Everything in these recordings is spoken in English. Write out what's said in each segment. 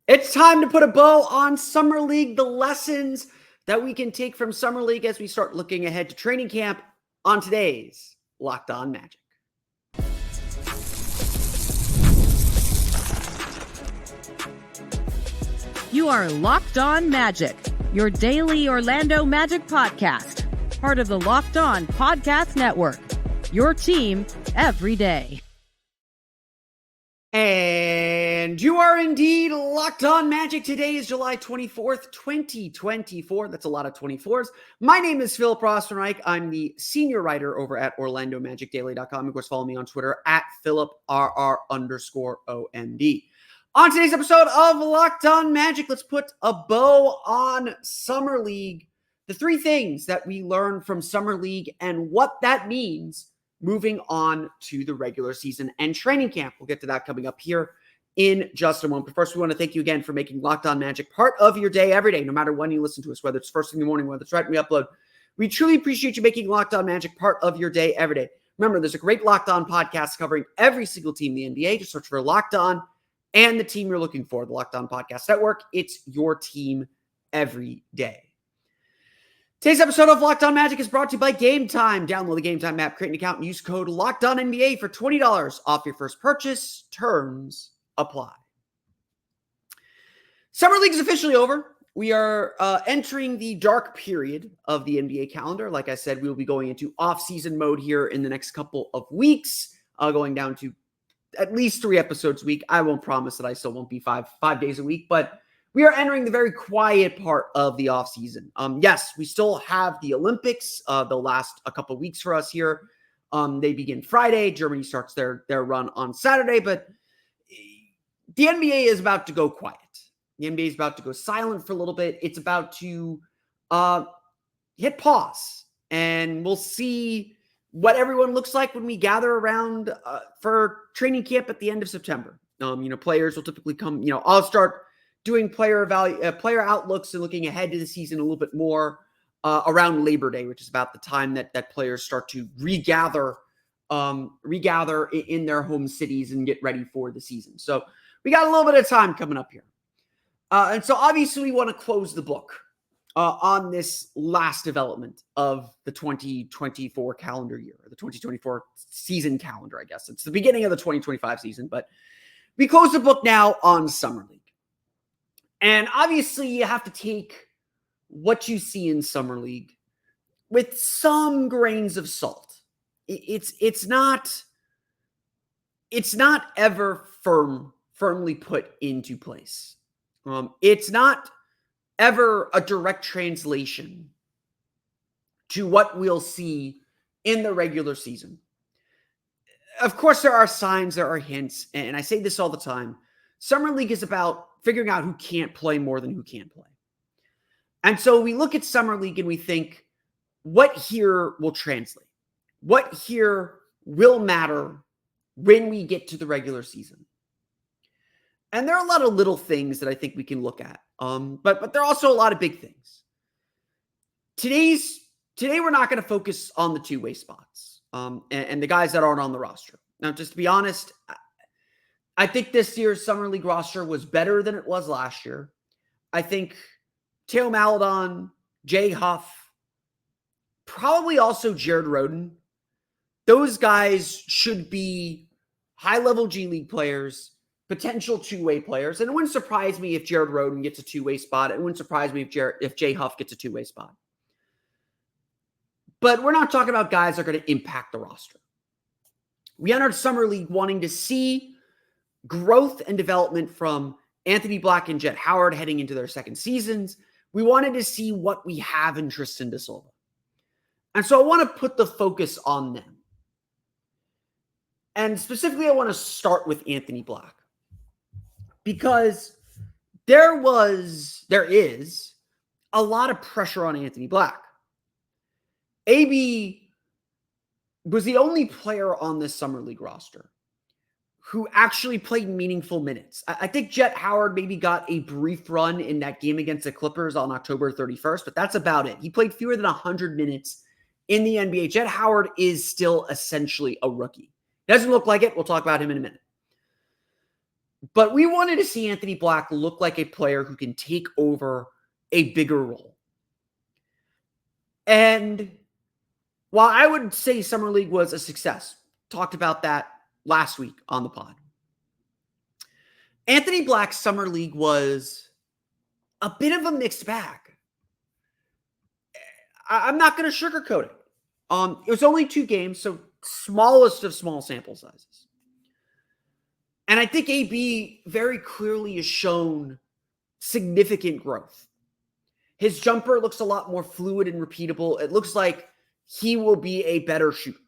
It's time to put a bow on Summer League, the lessons that we can take from Summer League as we start looking ahead to training camp on today's Locked On Magic. You are Locked On Magic, your daily Orlando Magic podcast, part of the Locked On Podcast Network, your team every day. And you are indeed Locked On Magic. Today is July 24th, 2024. That's a lot of 24s. My name is Philip Rostenreich. I'm the senior writer over at OrlandoMagicDaily.com. Of course, follow me on Twitter at PhilipRR_OMD. On today's episode of Locked On Magic, let's put a bow on Summer League. The three things that we learned from Summer League and what that means moving on to the regular season and training camp. We'll get to that coming up here in just a moment. But first, we want to thank you again for making Locked On Magic part of your day every day, no matter when you listen to us, whether it's first thing in the morning, whether it's right when we upload. We truly appreciate you making Locked On Magic part of your day every day. Remember, there's a great Locked On podcast covering every single team in the NBA. Just search for Locked On and the team you're looking for, the Locked On Podcast Network. It's your team every day. Today's episode of Locked On Magic is brought to you by Gametime. Download the Gametime app, create an account, and use code LOCKEDONNBA for $20 off your first purchase. Terms apply. Summer League is officially over. We are entering the dark period of the NBA calendar. Like I said, we will be going into off-season mode here in the next couple of weeks, going down to at least 3 episodes a week. I won't promise that I still won't be five days a week, but we are entering the very quiet part of the offseason. Yes, we still have the Olympics. They'll last a couple of weeks for us here. They begin Friday. Germany starts their run on Saturday, but the NBA is about to go quiet. The NBA is about to go silent for a little bit. It's about to hit pause, and we'll see what everyone looks like when we gather around for training camp at the end of September. Players will typically come, I'll start doing player outlooks and looking ahead to the season a little bit more around Labor Day, which is about the time that players start to regather in their home cities and get ready for the season. So we got a little bit of time coming up here. And so obviously we want to close the book on this last development of the 2024 calendar year, or the 2024 season calendar, I guess. It's the beginning of the 2025 season, but we close the book now on Summer League. And obviously you have to take what you see in Summer League with some grains of salt. It's not ever firmly put into place. It's not ever a direct translation to what we'll see in the regular season. Of course, there are signs, there are hints, and I say this all the time. Summer League is about figuring out who can't play more than who can play. And so we look at Summer League and we think, what here will translate? What here will matter when we get to the regular season? And there are a lot of little things that I think we can look at. But there are also a lot of big things. Today we're not going to focus on the two-way spots and the guys that aren't on the roster. Now, just to be honest, I think this year's Summer League roster was better than it was last year. I think Theo Maledon, Jay Huff, probably also Jared Rhoden. Those guys should be high-level G League players, potential two-way players. And it wouldn't surprise me if Jared Rhoden gets a two-way spot. It wouldn't surprise me if Jay Huff gets a two-way spot. But we're not talking about guys that are going to impact the roster. We entered Summer League wanting to see growth and development from Anthony Black and Jet Howard heading into their second seasons. We wanted to see what we have in Tristan da Silva. And so I want to put the focus on them. And specifically, I want to start with Anthony Black. Because there is a lot of pressure on Anthony Black. AB was the only player on this Summer League roster who actually played meaningful minutes. I think Jet Howard maybe got a brief run in that game against the Clippers on October 31st, but that's about it. He played fewer than 100 minutes in the NBA. Jet Howard is still essentially a rookie. Doesn't look like it. We'll talk about him in a minute. But we wanted to see Anthony Black look like a player who can take over a bigger role. And while I would say Summer League was a success, talked about that last week on the pod, Anthony Black's Summer League was a bit of a mixed bag. I'm not going to sugarcoat it. It was only 2 games, so smallest of small sample sizes. And I think AB very clearly has shown significant growth. His jumper looks a lot more fluid and repeatable. It looks like he will be a better shooter.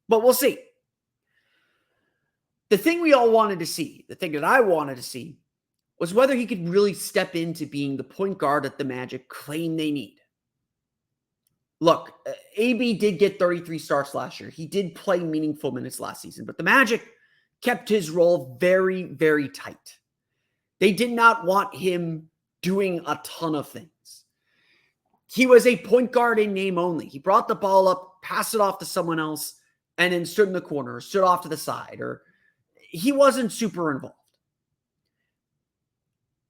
But we'll see. The thing we all wanted to see, the thing that I wanted to see, was whether he could really step into being the point guard that the Magic claim they need. Look, AB did get 33 starts last year. He did play meaningful minutes last season, but the Magic kept his role very, very tight. They did not want him doing a ton of things. He was a point guard in name only. He brought the ball up, passed it off to someone else, and then stood in the corner, or stood off to the side, or he wasn't super involved.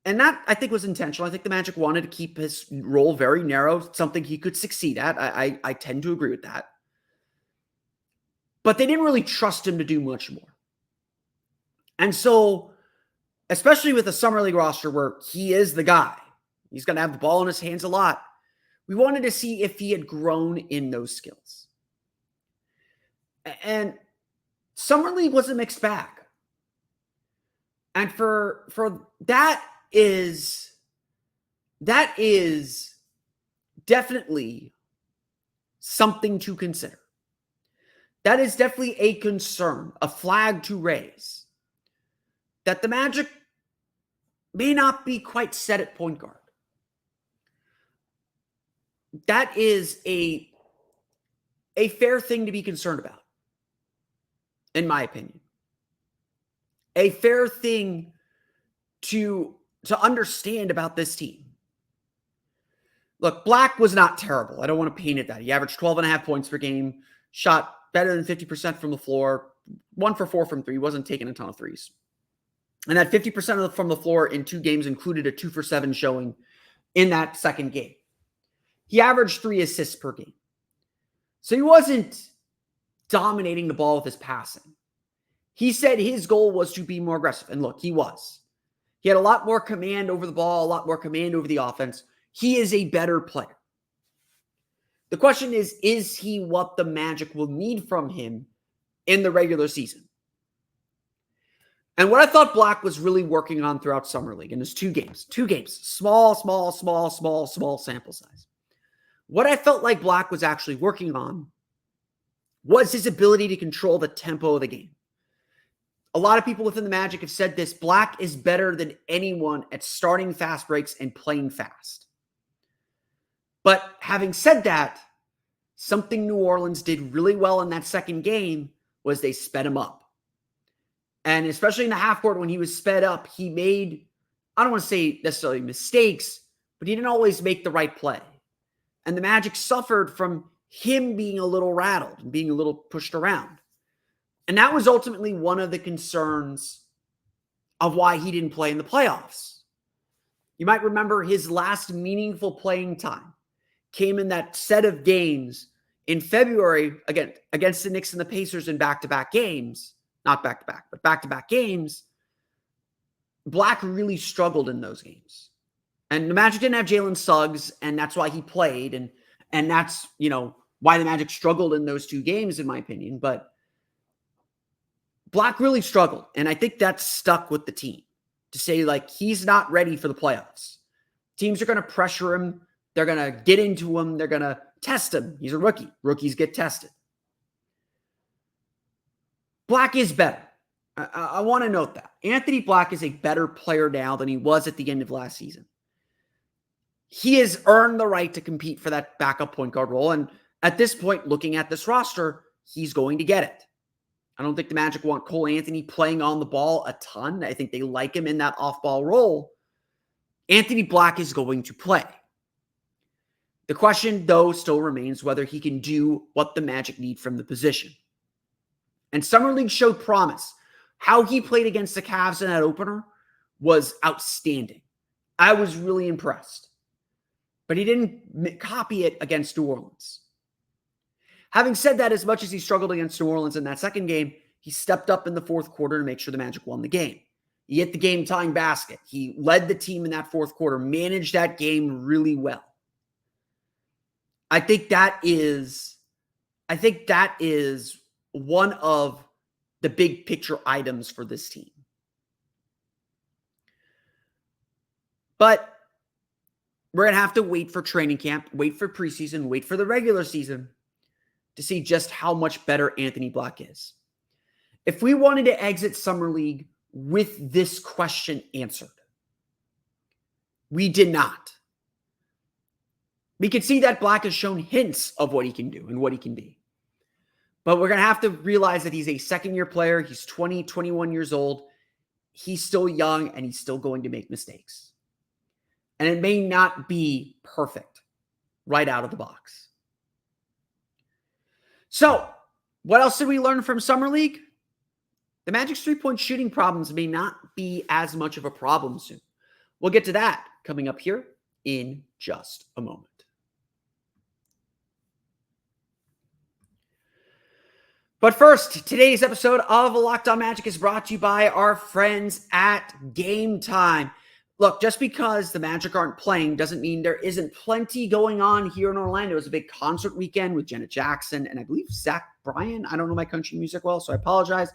And that, I think, was intentional. I think the Magic wanted to keep his role very narrow, something he could succeed at. I tend to agree with that. But they didn't really trust him to do much more. And so, especially with a Summer League roster where he is the guy, he's going to have the ball in his hands a lot, we wanted to see if he had grown in those skills. And Summer League was a mixed bag. And for that is definitely something to consider. That is definitely a concern, a flag to raise, that the Magic may not be quite set at point guard. That is a fair thing to be concerned about, in my opinion. A fair thing to understand about this team. Look, Black was not terrible. I don't want to paint it that. He averaged 12.5 points per game, shot better than 50% from the floor, 1 for 4 from 3, wasn't taking a ton of threes. And that 50% from the floor in 2 games included a 2 for 7 showing in that second game. He averaged 3 assists per game. So he wasn't dominating the ball with his passing. He said his goal was to be more aggressive. And look, he was. He had a lot more command over the ball, a lot more command over the offense. He is a better player. The question is he what the Magic will need from him in the regular season? And what I thought Black was really working on throughout Summer League in his 2 games, small sample size. What I felt like Black was actually working on was his ability to control the tempo of the game. A lot of people within the Magic have said this. Black is better than anyone at starting fast breaks and playing fast. But having said that, something New Orleans did really well in that second game was they sped him up. And especially in the half court when he was sped up, he made, I don't want to say necessarily mistakes, but he didn't always make the right play. And the Magic suffered from him being a little rattled and being a little pushed around. And that was ultimately one of the concerns of why he didn't play in the playoffs. You might remember his last meaningful playing time came in that set of games in February, again, against the Knicks and the Pacers in back-to-back games. Not back-to-back, but back-to-back games. Black really struggled in those games. And the Magic didn't have Jalen Suggs, and that's why he played. And that's, why the Magic struggled in those 2 games, in my opinion. But Black really struggled. And I think that stuck with the team to say, he's not ready for the playoffs. Teams are going to pressure him. They're going to get into him. They're going to test him. He's a rookie. Rookies get tested. Black is better. I want to note that. Anthony Black is a better player now than he was at the end of last season. He has earned the right to compete for that backup point guard role. And at this point, looking at this roster, he's going to get it. I don't think the Magic want Cole Anthony playing on the ball a ton. I think they like him in that off-ball role. Anthony Black is going to play. The question, though, still remains whether he can do what the Magic need from the position. And Summer League showed promise. How he played against the Cavs in that opener was outstanding. I was really impressed. But he didn't copy it against New Orleans. Having said that, as much as he struggled against New Orleans in that second game, he stepped up in the fourth quarter to make sure the Magic won the game. He hit the game-tying basket. He led the team in that fourth quarter, managed that game really well. I think that is one of the big picture items for this team. But we're going to have to wait for training camp, wait for preseason, wait for the regular season to see just how much better Anthony Black is. If we wanted to exit Summer League with this question answered, we did not. We could see that Black has shown hints of what he can do and what he can be. But we're going to have to realize that he's a second-year player. He's 20, 21 years old. He's still young, and he's still going to make mistakes. And it may not be perfect right out of the box. So, what else did we learn from Summer League? The Magic's three-point shooting problems may not be as much of a problem soon. We'll get to that coming up here in just a moment. But first, today's episode of Locked On Magic is brought to you by our friends at Gametime. Look, just because the Magic aren't playing doesn't mean there isn't plenty going on here in Orlando. It was a big concert weekend with Janet Jackson and I believe Zach Bryan. I don't know my country music well, so I apologize.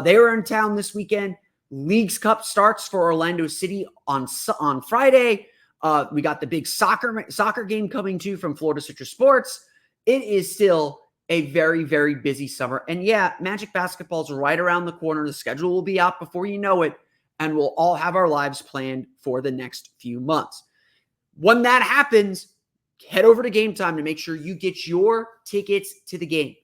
They were in town this weekend. Leagues Cup starts for Orlando City on Friday. We got the big soccer game coming too from Florida Citrus Sports. It is still a very, very busy summer. And yeah, Magic basketball is right around the corner. The schedule will be out before you know it. And we'll all have our lives planned for the next few months. When that happens, head over to Gametime to make sure you get your tickets to the game.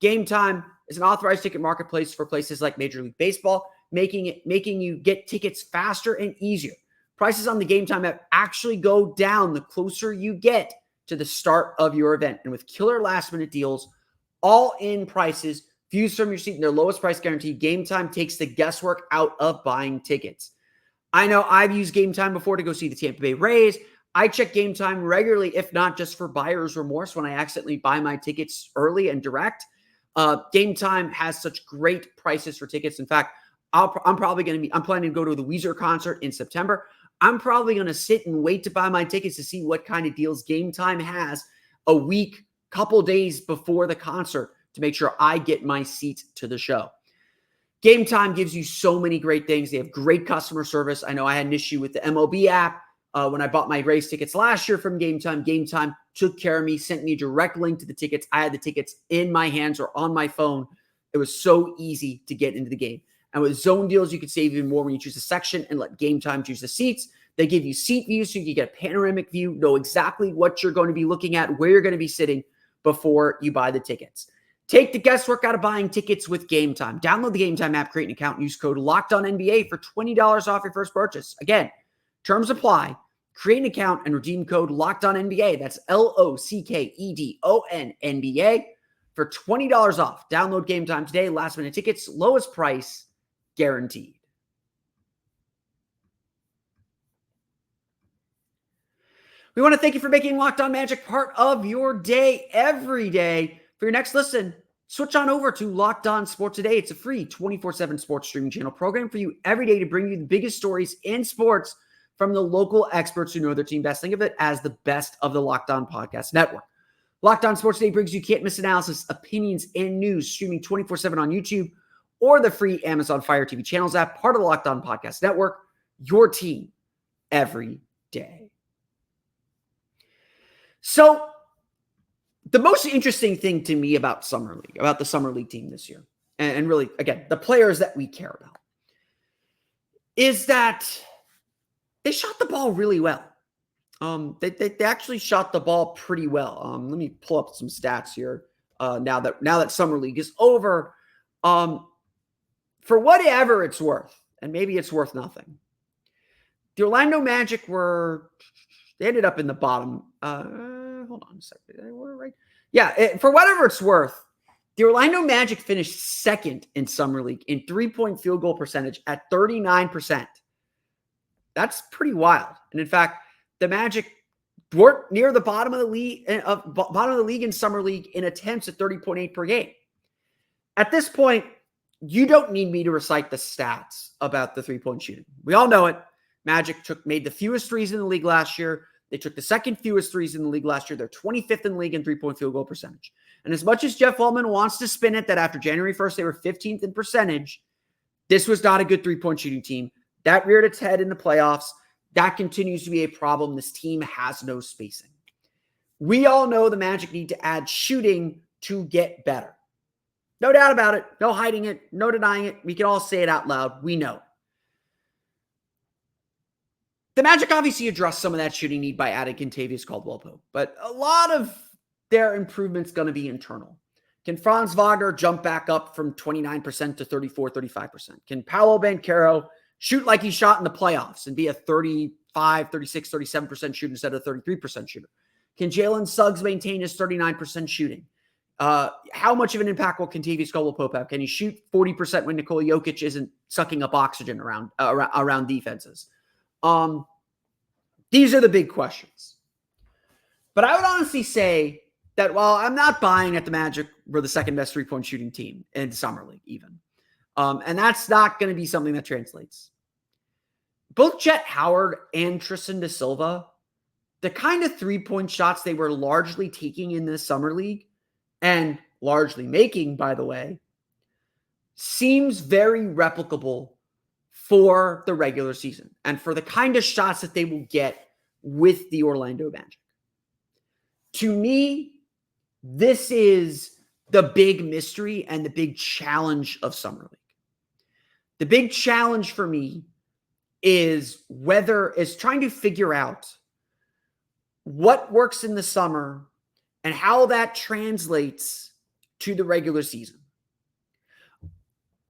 Gametime is an authorized ticket marketplace for places like Major League Baseball, making you get tickets faster and easier. Prices on the Gametime app actually go down the closer you get to the start of your event. And with killer last-minute deals, all-in prices, views from your seat, and their lowest price guarantee, Gametime takes the guesswork out of buying tickets. I know I've used Gametime before to go see the Tampa Bay Rays. I check Gametime regularly, if not just for buyer's remorse when I accidentally buy my tickets early and direct. Gametime has such great prices for tickets. In fact, I'm planning to go to the Weezer concert in September. I'm probably going to sit and wait to buy my tickets to see what kind of deals Gametime has a week, couple days before the concert to make sure I get my seat to the show. Gametime gives you so many great things. They have great customer service. I know I had an issue with the MLB app when I bought my race tickets last year from Gametime. Gametime took care of me, sent me a direct link to the tickets. I had the tickets in my hands or on my phone. It was so easy to get into the game. And with zone deals, you can save even more when you choose a section and let Gametime choose the seats. They give you seat views so you can get a panoramic view, know exactly what you're going to be looking at, where you're going to be sitting before you buy the tickets. Take the guesswork out of buying tickets with Gametime. Download the Gametime app, create an account, and use code LOCKEDONNBA for $20 off your first purchase. Again, terms apply. Create an account and redeem code LOCKEDONNBA. That's LOCKEDONNBA for $20 off. Download Gametime today. Last minute tickets, lowest price guaranteed. We want to thank you for making Locked On Magic part of your day every day. For your next listen, switch on over to Locked On Sports Today. It's a free 24/7 sports streaming channel program for you every day to bring you the biggest stories in sports from the local experts who know their team best. Think of it as the best of the Locked On Podcast Network. Locked On Sports Today brings you can't-miss analysis, opinions, and news streaming 24/7 on YouTube or the free Amazon Fire TV Channels app, part of the Locked On Podcast Network, your team every day. So, the most interesting thing to me about Summer League, about the Summer League team this year, and really, again, the players that we care about, is that they shot the ball really well. They actually shot the ball pretty well. Let me pull up some stats here now that Summer League is over. For whatever it's worth, and maybe it's worth nothing, the Orlando Magic they ended up in the bottom. Hold on a second. They were right. Yeah, for whatever it's worth, The Orlando Magic finished second in Summer League in three-point field goal percentage at 39%. That's pretty wild. And in fact, the Magic were near the bottom of the league in Summer League in attempts at 30.8 per game. At this point, you don't need me to recite the stats about the three-point shooting. We all know it. Magic made the fewest threes in the league last year. They took the second fewest threes in the league last year. They're 25th in the league in three-point field goal percentage. And as much as Jeff Wellman wants to spin it that after January 1st, they were 15th in percentage, this was not a good three-point shooting team. That reared its head in the playoffs. That continues to be a problem. This team has no spacing. We all know the Magic need to add shooting to get better. No doubt about it. No hiding it. No denying it. We can all say it out loud. We know. The Magic obviously addressed some of that shooting need by adding Kentavious Caldwell-Pope, but a lot of their improvements going to be internal. Can Franz Wagner jump back up from 29% to 34, 35%? Can Paolo Banchero shoot like he shot in the playoffs and be a 35, 36, 37% shooter instead of 33% shooter? Can Jalen Suggs maintain his 39% shooting? How much of an impact will Kentavious Caldwell-Pope have? Can he shoot 40% when Nikola Jokic isn't sucking up oxygen around defenses? These are the big questions. But I would honestly say that while I'm not buying that the Magic were the second best three-point shooting team in Summer League even, and that's not going to be something that translates. Both Jet Howard and Tristan da Silva, the kind of three-point shots they were largely taking in this Summer League, and largely making, by the way, seems very replicable for the regular season and for the kind of shots that they will get with the Orlando Magic. To me, this is the big mystery and the big challenge of Summer League. The big challenge for me is trying to figure out what works in the summer and how that translates to the regular season.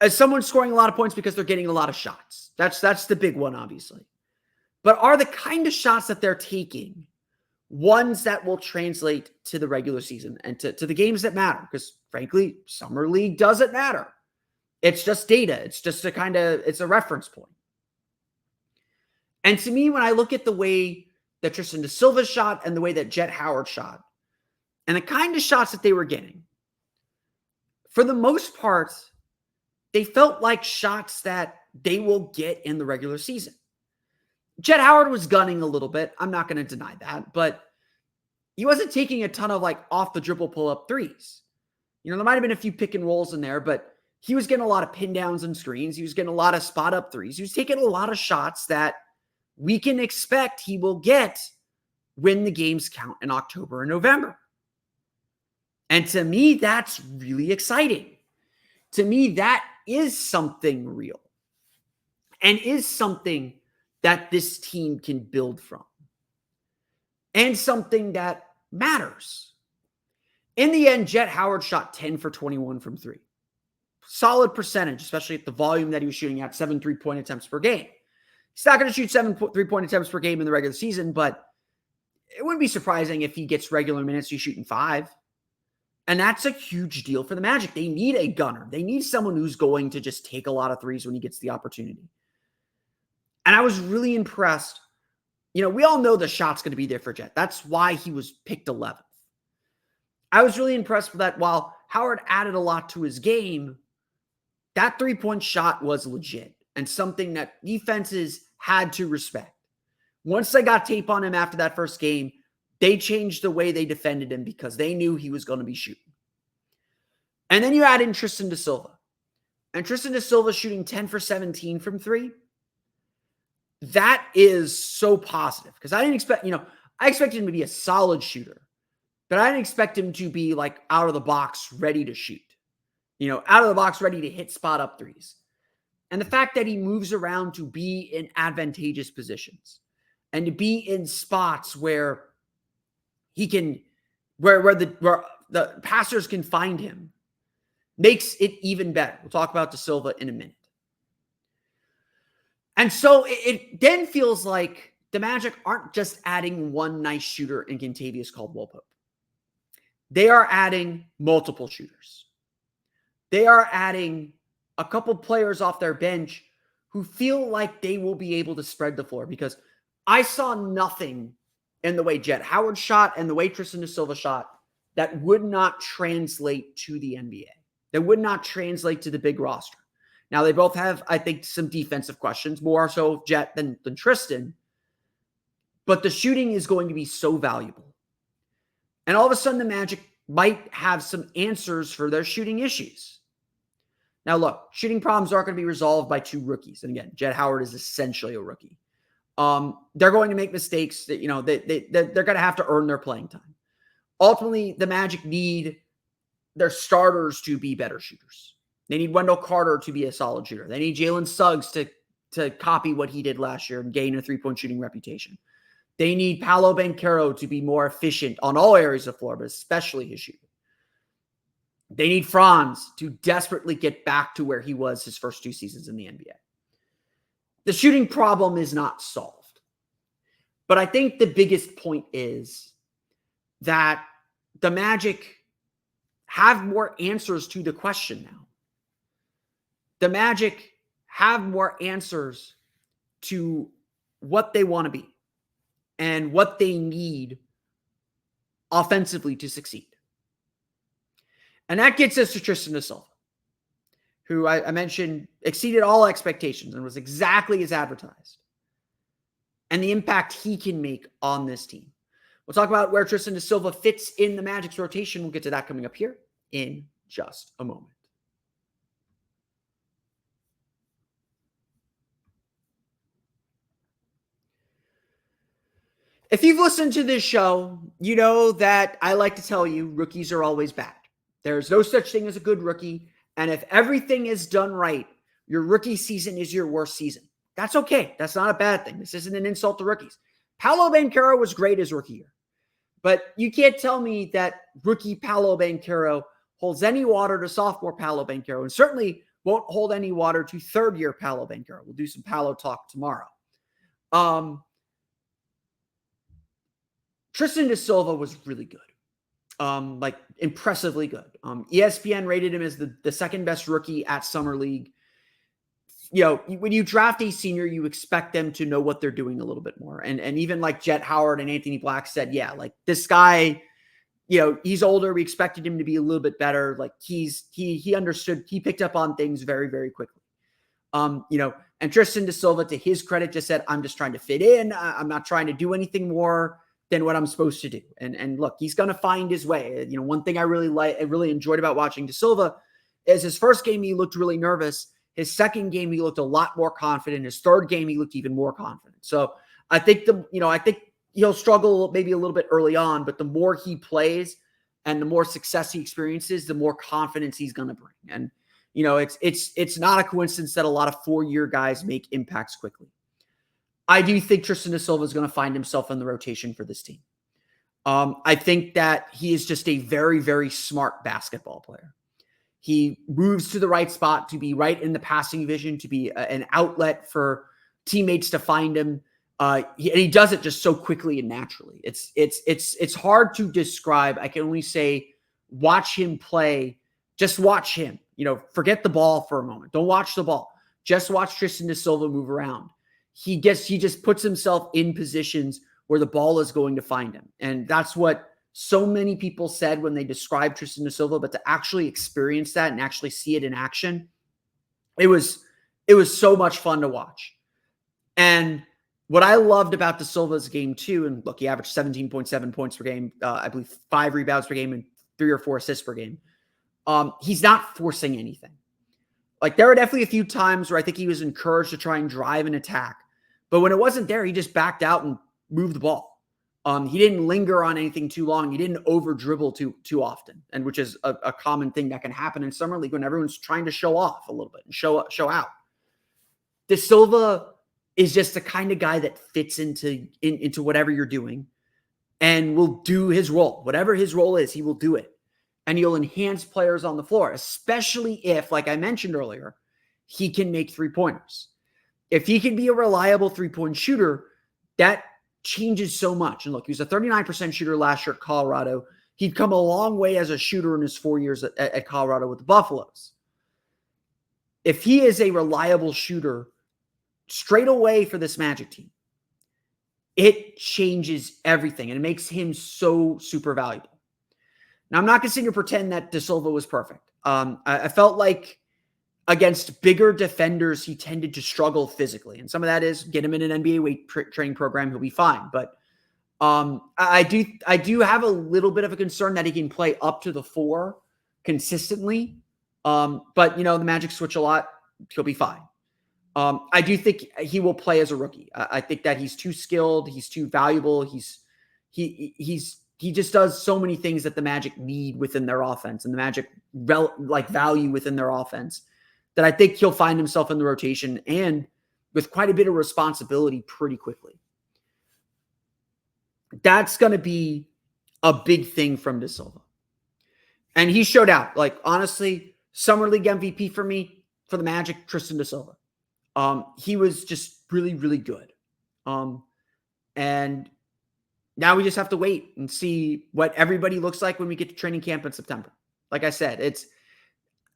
As someone scoring a lot of points because they're getting a lot of shots. That's the big one, obviously. But are the kind of shots that they're taking ones that will translate to the regular season and to the games that matter? Because frankly, Summer League doesn't matter. It's just data. It's just it's a reference point. And to me, when I look at the way that Tristan da Silva shot and the way that Jet Howard shot and the kind of shots that they were getting, for the most part, they felt like shots that they will get in the regular season. Jet Howard was gunning a little bit. I'm not going to deny that, but he wasn't taking a ton of off the dribble pull-up threes. There might have been a few pick and rolls in there, but he was getting a lot of pin downs and screens. He was getting a lot of spot up threes. He was taking a lot of shots that we can expect he will get when the games count in October and November. And to me, that's really exciting. To me, that is something real and is something that this team can build from and something that matters. In the end, Jet Howard shot 10 for 21 from three. Solid percentage, especially at the volume that he was shooting at, 7 3-point attempts per game. He's not going to shoot 7 3-point attempts per game in the regular season, but it wouldn't be surprising if he gets regular minutes, he's shooting 5. And that's a huge deal for the Magic. They need a gunner. They need someone who's going to just take a lot of threes when he gets the opportunity. And I was really impressed. We all know the shot's going to be there for Jet. That's why he was picked 11th. I was really impressed with that. While Howard added a lot to his game, that three-point shot was legit and something that defenses had to respect. Once they got tape on him after that first game, they changed the way they defended him because they knew he was going to be shooting. And then you add in Tristan da Silva. And Tristan da Silva shooting 10 for 17 from three. That is so positive because I didn't expect, I expected him to be a solid shooter, but I didn't expect him to be out of the box ready to shoot, out of the box ready to hit spot up threes. And the fact that he moves around to be in advantageous positions and to be in spots where he can, where the passers can find him, makes it even better. We'll talk about da Silva in a minute. And so it then feels like the Magic aren't just adding one nice shooter in Kentavious Caldwell-Pope. They are adding multiple shooters. they are adding a couple players off their bench who feel like they will be able to spread the floor, because I saw nothing in the way Jet Howard shot and the way Tristan da Silva shot that would not translate to the NBA. That would not translate to the big roster. Now, they both have, I think, some defensive questions, more so Jet than Tristan. But the shooting is going to be so valuable. And all of a sudden, the Magic might have some answers for their shooting issues. Now, look, shooting problems aren't going to be resolved by two rookies. And again, Jet Howard is essentially a rookie. They're going to make mistakes that, they're going to have to earn their playing time. Ultimately, the Magic need their starters to be better shooters. They need Wendell Carter to be a solid shooter. They need Jalen Suggs to copy what he did last year and gain a three-point shooting reputation. They need Paolo Banchero to be more efficient on all areas of the floor, but especially his shooting. They need Franz to desperately get back to where he was his first 2 seasons in the NBA. The shooting problem is not solved. But I think the biggest point is that the Magic have more answers to the question now. The Magic have more answers to what they want to be and what they need offensively to succeed. And that gets us to Tristan da Silva, who I mentioned exceeded all expectations and was exactly as advertised, and the impact he can make on this team. We'll talk about where Tristan da Silva fits in the Magic's rotation. We'll get to that coming up here in just a moment. If you've listened to this show, you know that I like to tell you rookies are always bad. There's no such thing as a good rookie. And if everything is done right, your rookie season is your worst season. That's okay. That's not a bad thing. This isn't an insult to rookies. Paolo Banchero was great his rookie year. But you can't tell me that rookie Paolo Banchero holds any water to sophomore Paolo Banchero, and certainly won't hold any water to third-year Paolo Banchero. We'll do some Paolo talk tomorrow. Tristan da Silva was really good. Impressively good. ESPN rated him as the second best rookie at Summer League. When you draft a senior, you expect them to know what they're doing a little bit more. And even like Jet Howard and Anthony Black said, yeah, like this guy, he's older. We expected him to be a little bit better. Like he understood, he picked up on things very, very quickly. And Tristan da Silva, to his credit, just said, I'm just trying to fit in. I'm not trying to do anything more than what I'm supposed to do. And look, he's going to find his way. One thing I really enjoyed about watching da Silva is his first game, he looked really nervous. His second game, he looked a lot more confident. His third game, he looked even more confident. So I think he'll struggle maybe a little bit early on, but the more he plays and the more success he experiences, the more confidence he's going to bring. And, it's not a coincidence that a lot of 4-year guys make impacts quickly. I do think Tristan da Silva is going to find himself in the rotation for this team. I think that he is just a very, very smart basketball player. He moves to the right spot to be right in the passing vision, to be an outlet for teammates to find him. He does it just so quickly and naturally. It's hard to describe. I can only say, watch him play. Just watch him. Forget the ball for a moment. Don't watch the ball. Just watch Tristan da Silva move around. He just puts himself in positions where the ball is going to find him. And that's what so many people said when they described Tristan da Silva, but to actually experience that and actually see it in action, it was so much fun to watch. And what I loved about da Silva's game too, and look, he averaged 17.7 points per game, I believe 5 rebounds per game and 3 or 4 assists per game. He's not forcing anything. Like, there were definitely a few times where I think he was encouraged to try and drive and attack. But when it wasn't there, he just backed out and moved the ball. He didn't linger on anything too long. He didn't over dribble too often, and which is a common thing that can happen in Summer League when everyone's trying to show off a little bit and show out. Da Silva is just the kind of guy that fits into whatever you're doing and will do his role. Whatever his role is, he will do it. And he'll enhance players on the floor, especially if, like I mentioned earlier, he can make 3-pointers. If he can be a reliable 3-point shooter, that changes so much. And look, he was a 39% shooter last year at Colorado. He'd come a long way as a shooter in his 4 years at Colorado with the Buffaloes. if he is a reliable shooter straight away for this Magic team, it changes everything and it makes him so super valuable. Now, I'm not going to sit here and pretend that De Silva was perfect. I felt like against bigger defenders, he tended to struggle physically. And some of that is get him in an NBA weight training program, he'll be fine. But I do have a little bit of a concern that he can play up to the 4 consistently. But, the Magic switch a lot. He'll be fine. I do think he will play as a rookie. I think that he's too skilled. He's too valuable. He just does so many things that the Magic need within their offense and the Magic value within their offense that I think he'll find himself in the rotation and with quite a bit of responsibility pretty quickly. That's going to be a big thing from De Silva. And he showed out. Honestly, Summer League MVP for me, for the Magic, Tristan De Silva. He was just really, really good. And now we just have to wait and see what everybody looks like when we get to training camp in September. Like I said, it's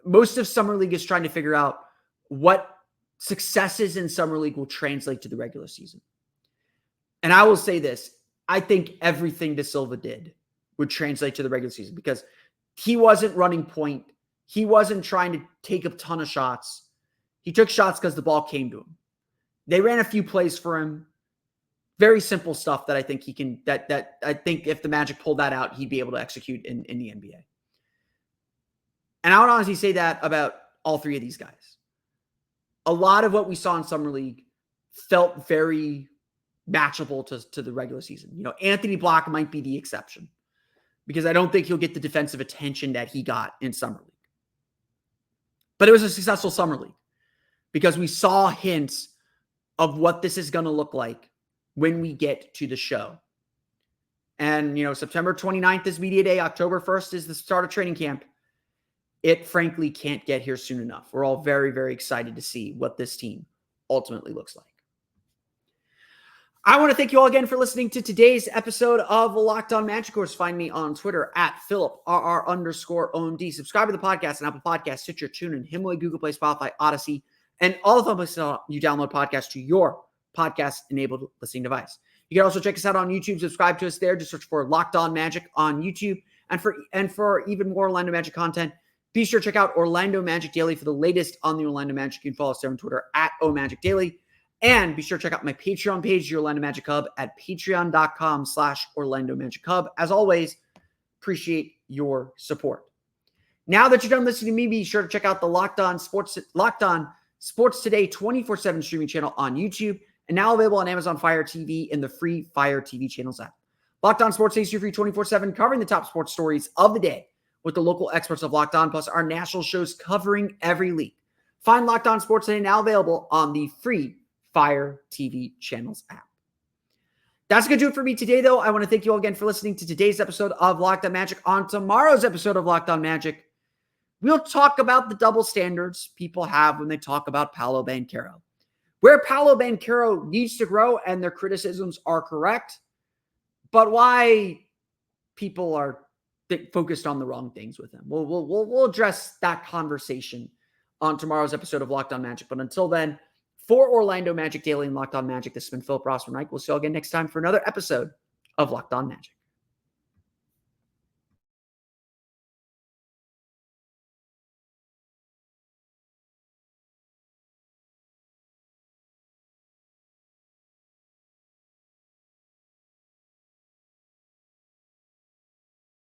most of Summer League is trying to figure out what successes in Summer League will translate to the regular season. And I will say this, I think everything De Silva did would translate to the regular season because he wasn't running point. He wasn't trying to take a ton of shots. He took shots because the ball came to him. They ran a few plays for him. Very simple stuff that I think he can, that I think if the Magic pulled that out, he'd be able to execute in the NBA. And I would honestly say that about all 3 of these guys. A lot of what we saw in Summer League felt very matchable to the regular season. Anthony Block might be the exception because I don't think he'll get the defensive attention that he got in Summer League. But it was a successful Summer League because we saw hints of what this is going to look like when we get to the show. And, September 29th is media day. October 1st is the start of training camp. It frankly can't get here soon enough. We're all very, very excited to see what this team ultimately looks like. I want to thank you all again for listening to today's episode of Locked On Magic. Of course, find me on Twitter at PhilipRR_OMD. Subscribe to the podcast on Apple Podcasts, Stitcher, TuneIn, Himalaya, Google Play, Spotify, Odyssey, and all of the places you download podcasts to your podcast-enabled listening device. You can also check us out on YouTube. Subscribe to us there. Just search for Locked On Magic on YouTube. And for even more Orlando Magic content, be sure to check out Orlando Magic Daily for the latest on the Orlando Magic. You can follow us there on Twitter at OMagicDaily. And be sure to check out my Patreon page, the Orlando Magic Hub, at patreon.com/Orlando Magic Hub. As always, appreciate your support. Now that you're done listening to me, be sure to check out the Locked On Sports Today 24/7 streaming channel on YouTube, and now available on Amazon Fire TV and the free Fire TV channels app. Locked On Sports takes you free 24/7, covering the top sports stories of the day with the local experts of Locked On, plus our national shows covering every league. Find Locked On Sports Today now available on the free Fire TV channels app. That's going to do it for me today, though. I want to thank you all again for listening to today's episode of Locked On Magic. On tomorrow's episode of Locked On Magic, we'll talk about the double standards people have when they talk about Paolo Banchero. Where Paolo Banchero needs to grow and their criticisms are correct, but why people are focused on the wrong things with him. We'll address that conversation on tomorrow's episode of Locked On Magic. But until then, for Orlando Magic Daily and Locked On Magic, this has been Philip Rossman-Reich. We'll see you all again next time for another episode of Locked On Magic.